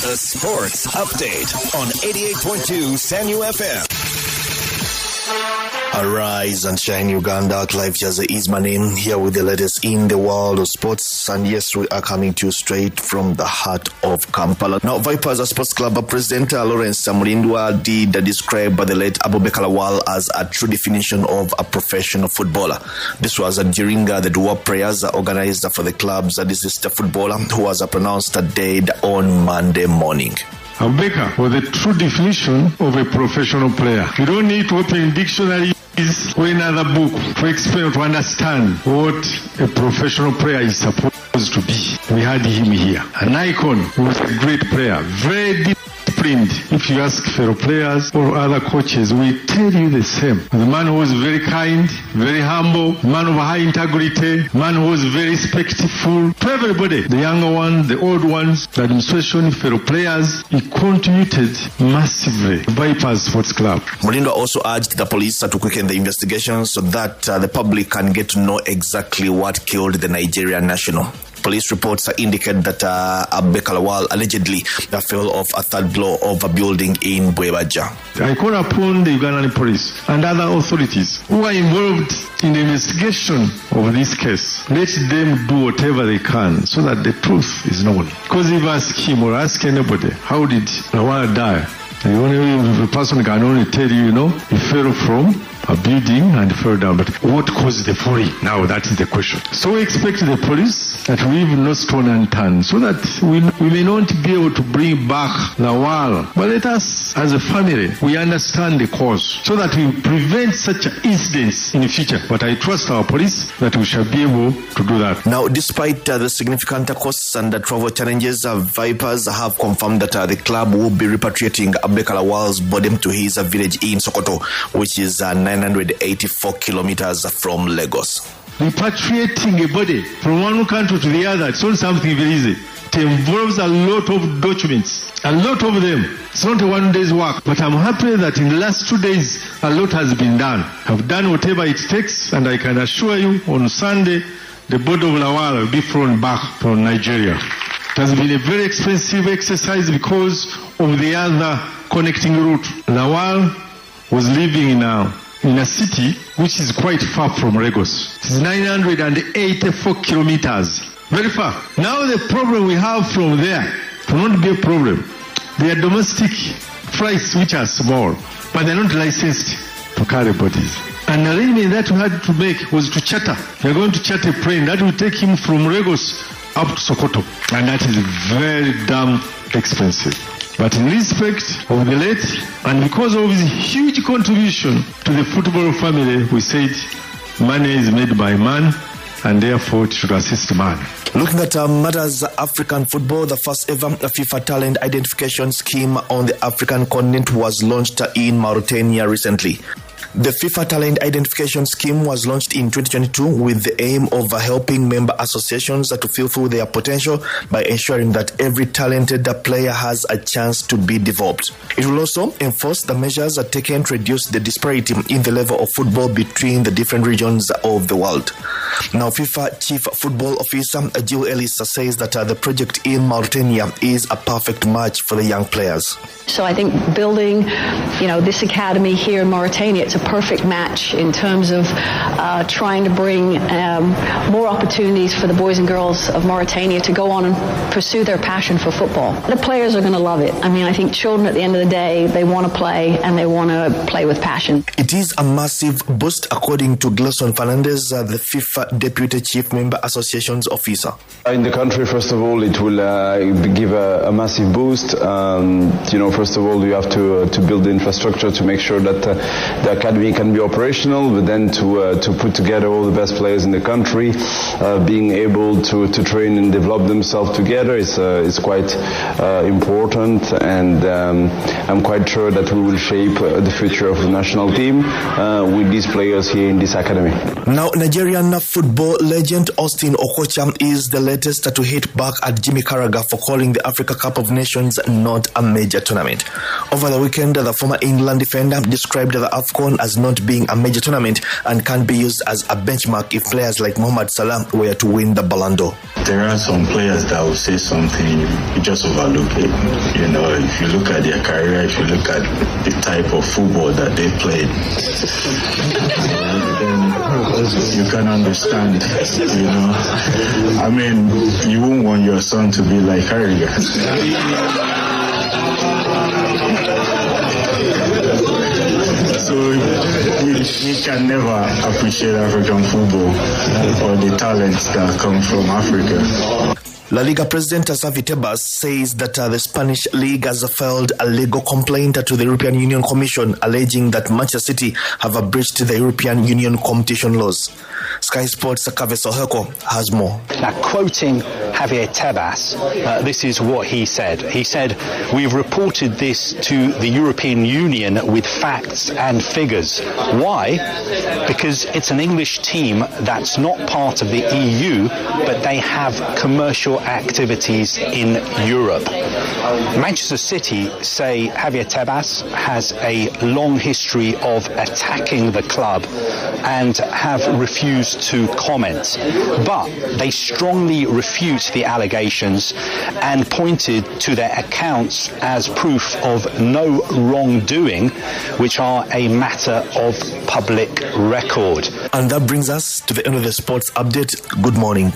The Sports Update on 88.2 Sanyu FM. Arise and shine, Uganda. Clive Kyazze is my name, here with the latest in the world of sports. And yes, we are coming to you straight from the heart of Kampala. Now, Vipers Sports Club President Lawrence Mulindwa did describe the late Abubaker Lawal as a true definition of a professional footballer. This was during the dual prayers organized for the club's deceased footballer, who was pronounced dead on Monday morning. Abubaker was a true definition of a professional player. You don't need to open dictionaries or another book to explain or to understand what a professional player is supposed to be. We had him here. An icon. He was a great player. Very disciplined. If you ask fellow players or other coaches, we tell you the same. The man who was very kind, very humble, man of high integrity, man who was very respectful to everybody. The younger ones, the old ones, the administration, fellow players. He contributed massively to Vipers Sports Club. Mulindwa also urged the police to quicken the investigation so that the public can get to know exactly what killed the Nigerian national. Police reports indicate that Abubaker Lawal allegedly fell off a third floor of a building in Bwebaja. I call upon the Ugandan police and other authorities who are involved in the investigation of this case. Let them do whatever they can so that the truth is known. Because if you ask him or ask anybody, how did Lawal die? The person can only tell you, he fell from a building and fell down. But what caused the falling? Now that is the question. So we expect the police that we leave no stone unturned so that we may not be able to bring back Lawal. But let us, as a family, we understand the cause so that we prevent such incidents in the future. But I trust our police that we shall be able to do that. Now, despite the significant costs and the travel challenges, Vipers have confirmed that the club will be repatriating Abubaker Lawal's body to his village in Sokoto, which is 984 kilometers from Lagos. Repatriating a body from one country to the other, it's not something very easy. It involves a lot of documents, a lot of them. It's not a one day's work, but I'm happy that in the last 2 days, a lot has been done. I've done whatever it takes, and I can assure you on Sunday, the body of Lawal will be flown back from Nigeria. It has been a very expensive exercise because of the other connecting route. Lawal was living in a city which is quite far from Lagos. It's 984 kilometers. Very far. Now the problem we have from there will not be a problem. They are domestic flights which are small, but they're not licensed to carry bodies. An arrangement that we had to make was to charter. We're going to charter a plane that will take him from Lagos up to Sokoto. And that is very damn expensive. But in respect of the late, and because of his huge contribution to the football family, we said money is made by man, and therefore it should assist man. Looking at matters African football, the first ever FIFA talent identification scheme on the African continent was launched in Mauritania recently. The FIFA Talent Identification Scheme was launched in 2022 with the aim of helping member associations to fulfill their potential by ensuring that every talented player has a chance to be developed. It will also enforce the measures taken to reduce the disparity in the level of football between the different regions of the world. Now, FIFA Chief Football Officer Jill Ellis says that the project in Mauritania is a perfect match for the young players. So I think building, this academy here in Mauritania, it's a perfect match in terms of trying to bring more opportunities for the boys and girls of Mauritania to go on and pursue their passion for football. The players are going to love it. I mean, I think children at the end of the day, they want to play and they want to play with passion. It is a massive boost, according to Gleson Fernandez, the FIFA Deputy Chief Member Association's officer. In the country, first of all, it will give a massive boost. First of all, you have to build the infrastructure to make sure that the academy can be operational, but then to put together all the best players in the country, being able to train and develop themselves together is quite important, and I'm quite sure that we will shape the future of the national team with these players here in this academy. Now, Nigerian football legend Augustine Okocha is the latest to hit back at Jimmy Carragher for calling the Africa Cup of Nations not a major tournament. Over the weekend, the former England defender described the AFCON AFCON as not being a major tournament and can be used as a benchmark if players like Mohamed Salah were to win the Ballon d'Or. There are some players that will say something, you just overlook it. You know, if you look at their career, if you look at the type of football that they played, you can understand, you know. I mean, you won't want your son to be like Carragher. So we can never appreciate African football or the talents that come from Africa. LaLiga President Javier Tebas says that the Spanish League has filed a legal complaint to the European Union Commission alleging that Manchester City have breached the European Union competition laws. Sky Sports' Kyazze has more. Now, quoting Javier Tebas, this is what he said. He said, "We've reported this to the European Union with facts and figures. Why? Because it's an English team that's not part of the EU, but they have commercial activities in Europe." Manchester City say Javier Tebas has a long history of attacking the club and have refused to comment. But they strongly refute the allegations and pointed to their accounts as proof of no wrongdoing, which are a matter of public record. And that brings us to the end of the sports update. Good morning.